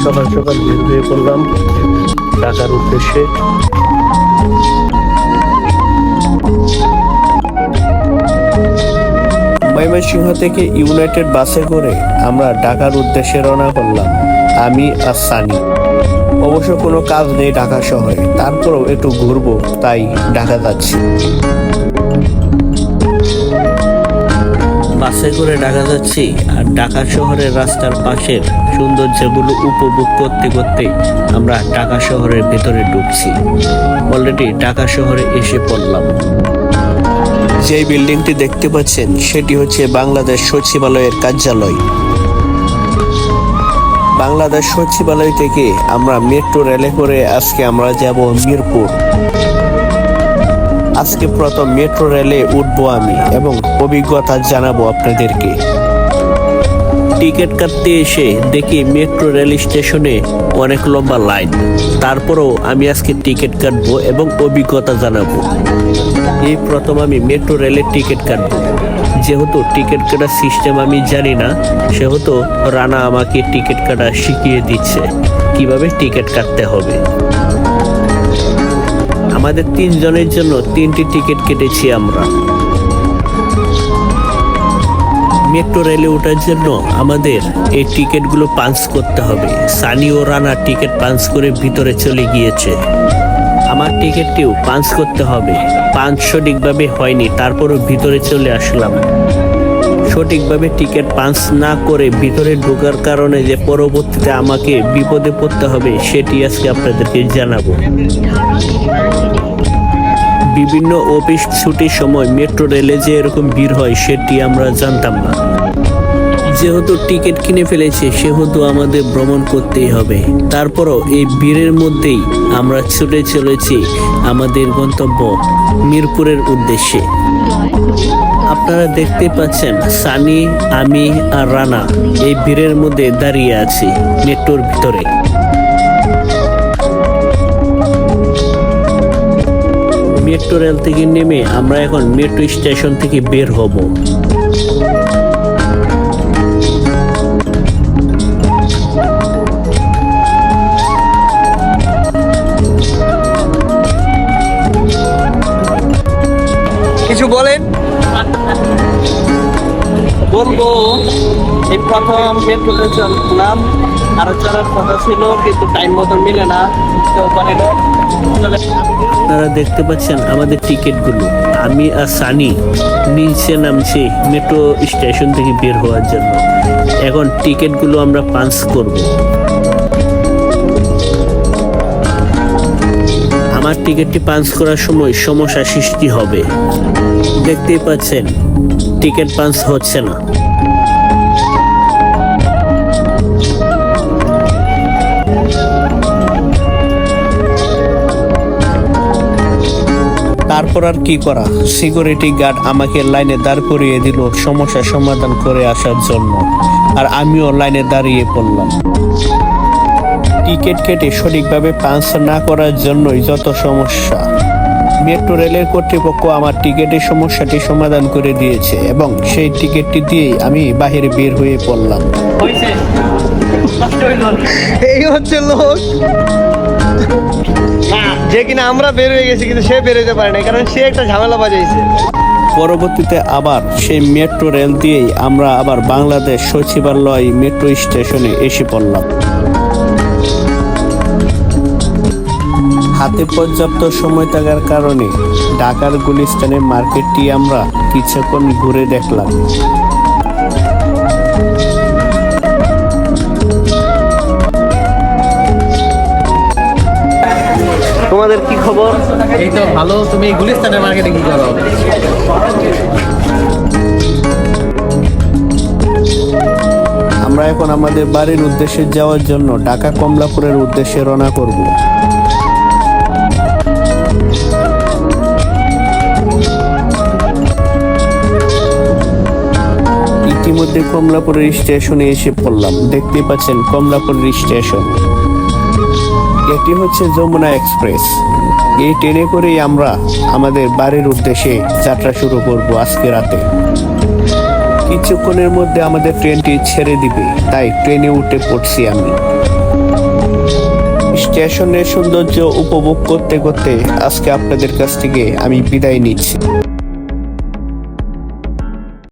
সকাল সকাল বের হয়ে পড়লাম ঢাকার উদ্দেশ্যে। ময়মনসিংহ থেকে ইউনাইটেড বাসে করে আমরা ঢাকার উদ্দেশ্যে রওনা করলাম, আমি আর সানি। অবশ্য কোনো কাজ নেই ঢাকা শহরে, তারপরেও একটু ঘুরবো তাই ঢাকা যাচ্ছি। বাসে করে ঢাকা যাচ্ছি আর ঢাকা শহরের রাস্তার পাশের সৌন্দর্যগুলো উপভোগ করতে করতে আমরা ঢাকা শহরের ভেতরে ঢুকছি। অলরেডি ঢাকা শহরে এসে পড়লাম। যে বিল্ডিংটি দেখতে পাচ্ছেন সেটি হচ্ছে বাংলাদেশ সচিবালয়ের কার্যালয়। বাংলাদেশ সচিবালয় থেকে আমরা মেট্রো রেলে করে আজকে আমরা যাব মিরপুর। আজকে প্রথম মেট্রো রেলে উঠবো আমি এবং অভিজ্ঞতা জানাবো আপনাদেরকে। টিকিট কাটতে এসে দেখি মেট্রো রেল স্টেশনে অনেক লম্বা লাইন, তারপরেও আমি আজকে টিকিট কাটবো এবং অভিজ্ঞতা জানাবো। এই প্রথম আমি মেট্রো রেলের টিকিট কাটবো। যেহেতু টিকিট কাটার সিস্টেম আমি জানি না, সেহেতু রানা আমাকে টিকিট কাটা শিখিয়ে দিচ্ছে কিভাবে টিকিট কাটতে হবে। আমাদের 3 জনের জন্য 3টি টিকিট কেটেছি আমরা। মেট্রো রেলে ওঠার জন্য আমাদের এই টিকিটগুলো পাঞ্চ করতে হবে। সানি ও রানা টিকিট পাঞ্চ করে ভিতরে চলে গিয়েছে। আমার টিকিটটিও পাঞ্চ করতে হবে। পাঞ্চ সঠিকভাবে হয়নি, তারপরও ভিতরে চলে আসলাম। সঠিকভাবে টিকিট পাঞ্চ না করে ভিতরে ঢোকার কারণে যে পরবর্তীতে আমাকে বিপদে পড়তে হবে সেটি আজকে আপনাদেরকে জানাবো। বিভিন্ন অফিস ছুটির সময় মেট্রো রেলে যে এরকম ভিড় হয় সেটি আমরা জানতাম না। যেহেতু টিকিট কিনে ফেলেছে সেহেতু আমাদের ভ্রমণ করতেই হবে। তারপরও এই ভিড়ের মধ্যেই আমরা ছুটে চলেছি আমাদের গন্তব্য মিরপুরের উদ্দেশ্যে। আপনারা দেখতে পাচ্ছেন সানি, আমি আর রানা এই ভিড়ের মধ্যে দাঁড়িয়ে আছি মেট্রোর ভিতরে। মেট্রো রেল থেকে নেমে আমরা এখন মেট্রো স্টেশন থেকে বের হব। কিছু বলেন। বলবো এই প্রথম মেট্রোতে চললাম, আরো চলার কথা ছিল কিন্তু টাইম মতো মিলে না। আপনারা দেখতে পাচ্ছেন আমাদের টিকিটগুলো। আমি আর সানি নিচে নামছি মেট্রো স্টেশন থেকে বের হওয়ার জন্য। এখন টিকিটগুলো আমরা পাঞ্চ করব। আমার টিকিটটি পাঞ্চ করার সময় সমস্যা সৃষ্টি হবে। দেখতেই পাচ্ছেন টিকিট পাঞ্চ হচ্ছে না। তারপর আর কি করা, সিকিউরিটি গার্ড আমাকে লাইনে দাঁড় করিয়ে দিল সমস্যা সমাধান করে আসার জন্য, আর আমিও লাইনে দাঁড়িয়ে পড়লাম। টিকিট কেটে সঠিকভাবে পাঞ্চ না করার জন্যই যত সমস্যা। মেট্রো রেলের কর্তৃপক্ষ আমার টিকিটের সমস্যাটি সমাধান করে দিয়েছে এবং সেই টিকিটটি দিয়েই আমি বাহিরে বের হয়ে পড়লাম। এই হচ্ছে লোক যে কিনা আমরা বের হয়ে গেছি কিন্তু সে বের হতে পারে না, কারণ সে একটা ঝামেলা বাজাইছে। পরবর্তীতে আবার সেই মেট্রো রেল দিয়েই আমরা আবার বাংলাদেশ সচিবালয় মেট্রো স্টেশনে এসে পড়লাম। হাতে পর্যাপ্ত সময় থাকার কারণে ঢাকার গুলিস্তানের মার্কেটটি আমরা কিছুক্ষণ ঘুরে দেখলাম। তোমাদের কি খবর? এই তো ভালো। তুমি গুলিস্তানের মার্কেটে কি করো? আমরা এখন আমাদের বাড়ির উদ্দেশ্যে যাওয়ার জন্য ঢাকা কমলাপুরের উদ্দেশ্যে রওনা করব। ইতিমধ্যে কমলাপুরের স্টেশনে এসে পড়লাম। দেখতে পাচ্ছেন কমলাপুরের স্টেশন। এটি হচ্ছে যমুনা এক্সপ্রেস। এই ট্রেনে করেই আমরা আমাদের বাড়ির উদ্দেশ্যে যাত্রা শুরু করব আজকে রাতে। কিছুক্ষণের মধ্যে আমাদের ট্রেনটি ছেড়ে দিবে, তাই ট্রেনে উঠে পড়ছি আমি। স্টেশনের সৌন্দর্য উপভোগ করতে করতে আজকে আপনাদের কাছ থেকে আমি বিদায় নিচ্ছি।